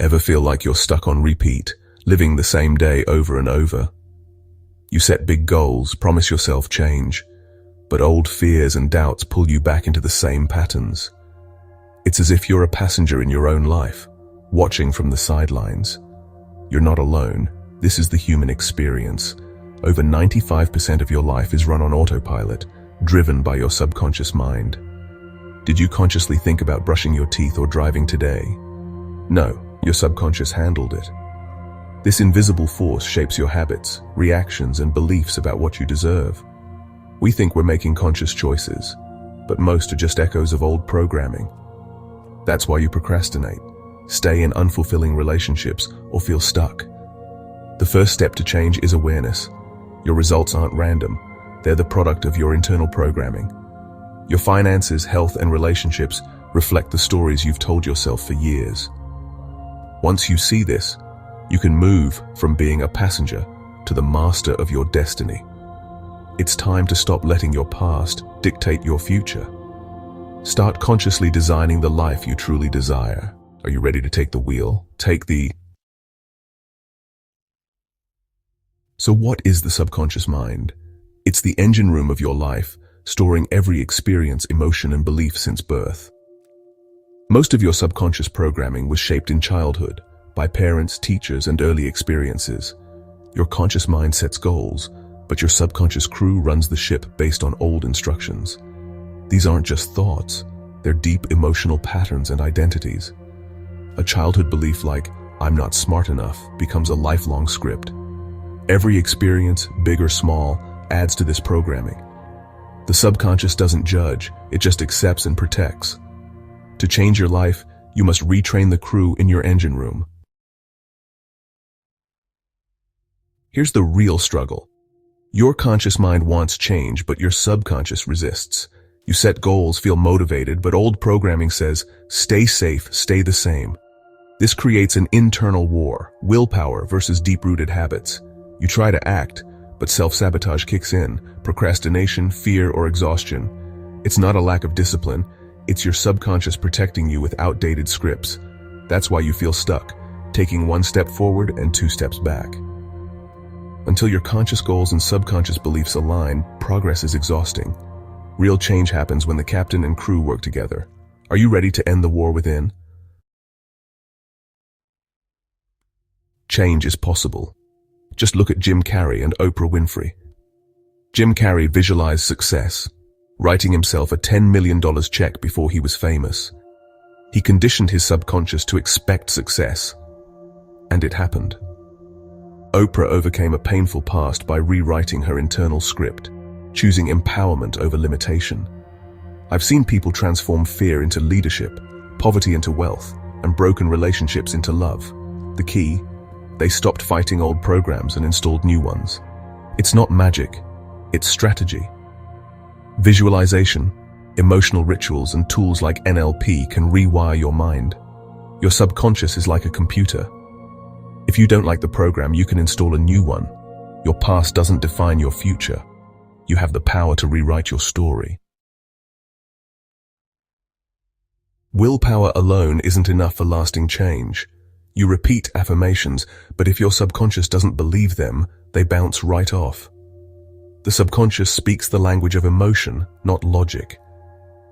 Ever feel like you're stuck on repeat, living the same day over and over? You set big goals, promise yourself change, but old fears and doubts pull you back into the same patterns. It's as if you're a passenger in your own life, watching from the sidelines. You're not alone. This is the human experience. Over 95% of your life is run on autopilot, driven by your subconscious mind. Did you consciously think about brushing your teeth or driving today? No, your subconscious handled it. This invisible force shapes your habits, reactions, and beliefs about what you deserve. We think we're making conscious choices, but most are just echoes of old programming. That's why you procrastinate, stay in unfulfilling relationships, or feel stuck. The first step to change is awareness. Your results aren't random. They're the product of your internal programming. Your finances, health, and relationships reflect the stories you've told yourself for years. Once you see this, you can move from being a passenger to the master of your destiny. It's time to stop letting your past dictate your future. Start consciously designing the life you truly desire. Are you ready to take the wheel? So what is the subconscious mind? It's the engine room of your life, storing every experience, emotion, and belief since birth. Most of your subconscious programming was shaped in childhood, by parents, teachers, and early experiences. Your conscious mind sets goals, but your subconscious crew runs the ship based on old instructions. These aren't just thoughts, they're deep emotional patterns and identities. A childhood belief like, "I'm not smart enough," becomes a lifelong script. Every experience, big or small, adds to this programming. The subconscious doesn't judge, it just accepts and protects. To change your life, you must retrain the crew in your engine room. Here's the real struggle. Your conscious mind wants change, but your subconscious resists. You set goals, feel motivated, but old programming says, stay safe, stay the same. This creates an internal war, willpower versus deep-rooted habits. You try to act, but self-sabotage kicks in, procrastination, fear, or exhaustion. It's not a lack of discipline, it's your subconscious protecting you with outdated scripts. That's why you feel stuck, taking one step forward and two steps back. Until your conscious goals and subconscious beliefs align, progress is exhausting. Real change happens when the captain and crew work together. Are you ready to end the war within? Change is possible. Just look at Jim Carrey and Oprah Winfrey. Jim Carrey visualized success, writing himself a $10 million check before he was famous. He conditioned his subconscious to expect success, and it happened. Oprah overcame a painful past by rewriting her internal script, choosing empowerment over limitation. I've seen people transform fear into leadership, poverty into wealth, and broken relationships into love. The key? They stopped fighting old programs and installed new ones. It's not magic, it's strategy. Visualization, emotional rituals, and tools like NLP can rewire your mind. Your subconscious is like a computer. If you don't like the program, you can install a new one. Your past doesn't define your future. You have the power to rewrite your story. Willpower alone isn't enough for lasting change. You repeat affirmations, but if your subconscious doesn't believe them, they bounce right off. The subconscious speaks the language of emotion, not logic.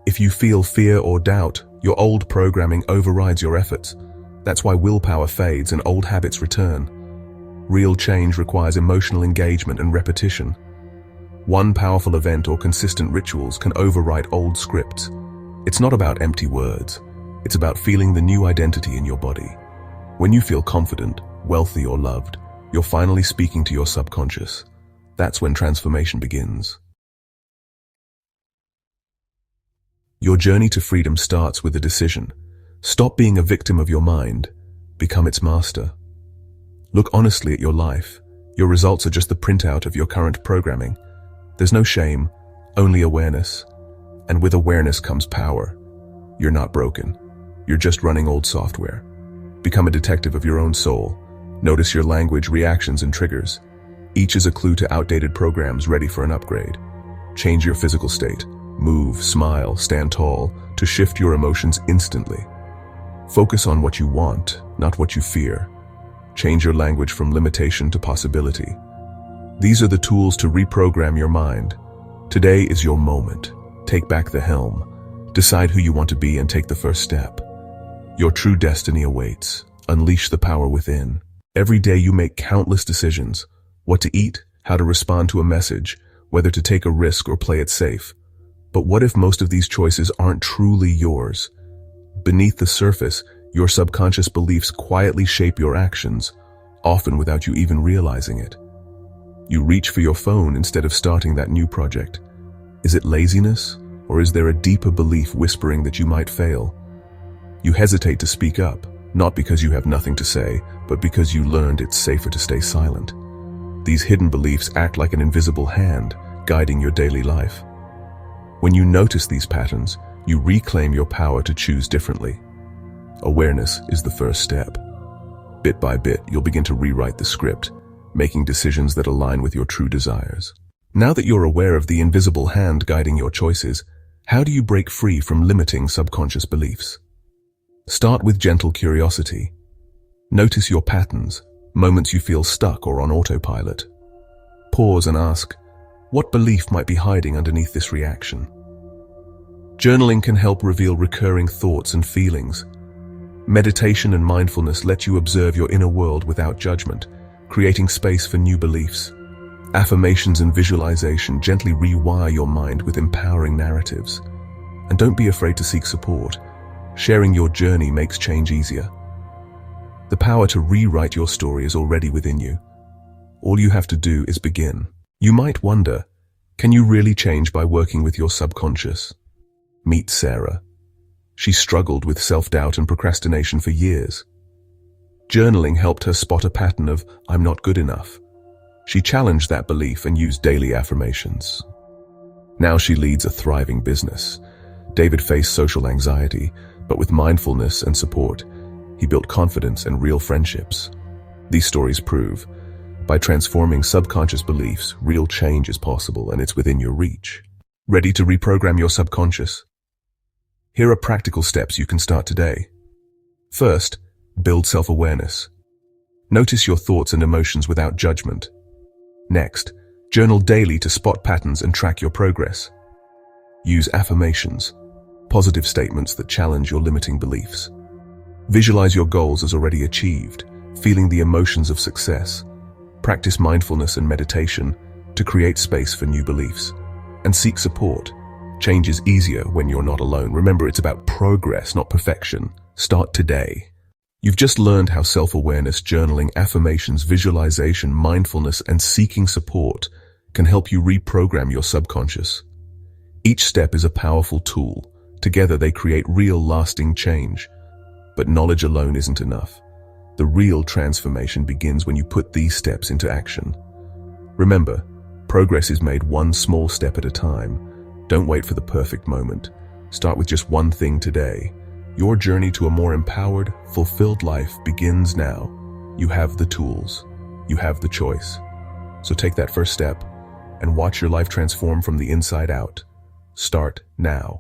If you feel fear or doubt, your old programming overrides your efforts. That's why willpower fades and old habits return. Real change requires emotional engagement and repetition. One powerful event or consistent rituals can overwrite old scripts. It's not about empty words. It's about feeling the new identity in your body. When you feel confident, wealthy, or loved, you're finally speaking to your subconscious. That's when transformation begins. Your journey to freedom starts with a decision. Stop being a victim of your mind. Become its master. Look honestly at your life. Your results are just the printout of your current programming. There's no shame, only awareness. And with awareness comes power. You're not broken. You're just running old software. Become a detective of your own soul. Notice your language, reactions, and triggers. Each is a clue to outdated programs ready for an upgrade. Change your physical state. Move, smile, stand tall to shift your emotions instantly. Focus on what you want, not what you fear. Change your language from limitation to possibility. These are the tools to reprogram your mind. Today is your moment. Take back the helm. Decide who you want to be and take the first step. Your true destiny awaits. Unleash the power within. Every day you make countless decisions. What to eat, how to respond to a message, whether to take a risk or play it safe. But what if most of these choices aren't truly yours? Beneath the surface, your subconscious beliefs quietly shape your actions, often without you even realizing it. You reach for your phone instead of starting that new project. Is it laziness, or is there a deeper belief whispering that you might fail? You hesitate to speak up, not because you have nothing to say, but because you learned it's safer to stay silent. These hidden beliefs act like an invisible hand, guiding your daily life. When you notice these patterns, you reclaim your power to choose differently. Awareness is the first step. Bit by bit, you'll begin to rewrite the script, making decisions that align with your true desires. Now that you're aware of the invisible hand guiding your choices, how do you break free from limiting subconscious beliefs? Start with gentle curiosity. Notice your patterns, moments you feel stuck or on autopilot. Pause and ask, what belief might be hiding underneath this reaction? Journaling can help reveal recurring thoughts and feelings. Meditation and mindfulness let you observe your inner world without judgment, creating space for new beliefs. Affirmations and visualization gently rewire your mind with empowering narratives. And don't be afraid to seek support. Sharing your journey makes change easier. The power to rewrite your story is already within you. All you have to do is begin. You might wonder, can you really change by working with your subconscious? Meet Sarah. She struggled with self-doubt and procrastination for years. Journaling helped her spot a pattern of, I'm not good enough. She challenged that belief and used daily affirmations. Now she leads a thriving business. David faced social anxiety, but with mindfulness and support, he built confidence and real friendships. These stories prove, by transforming subconscious beliefs, real change is possible and it's within your reach. Ready to reprogram your subconscious? Here are practical steps you can start today. First, build self-awareness. Notice your thoughts and emotions without judgment. Next, journal daily to spot patterns and track your progress. Use affirmations, positive statements that challenge your limiting beliefs. Visualize your goals as already achieved, feeling the emotions of success. Practice mindfulness and meditation to create space for new beliefs. And seek support. Change is easier when you're not alone. Remember, it's about progress, not perfection. Start today. You've just learned how self-awareness, journaling, affirmations, visualization, mindfulness, and seeking support can help you reprogram your subconscious. Each step is a powerful tool. Together they create real, lasting change. But knowledge alone isn't enough. The real transformation begins when you put these steps into action. Remember, progress is made one small step at a time. Don't wait for the perfect moment. Start with just one thing today. Your journey to a more empowered, fulfilled life begins now. You have the tools. You have the choice. So take that first step and watch your life transform from the inside out. Start now.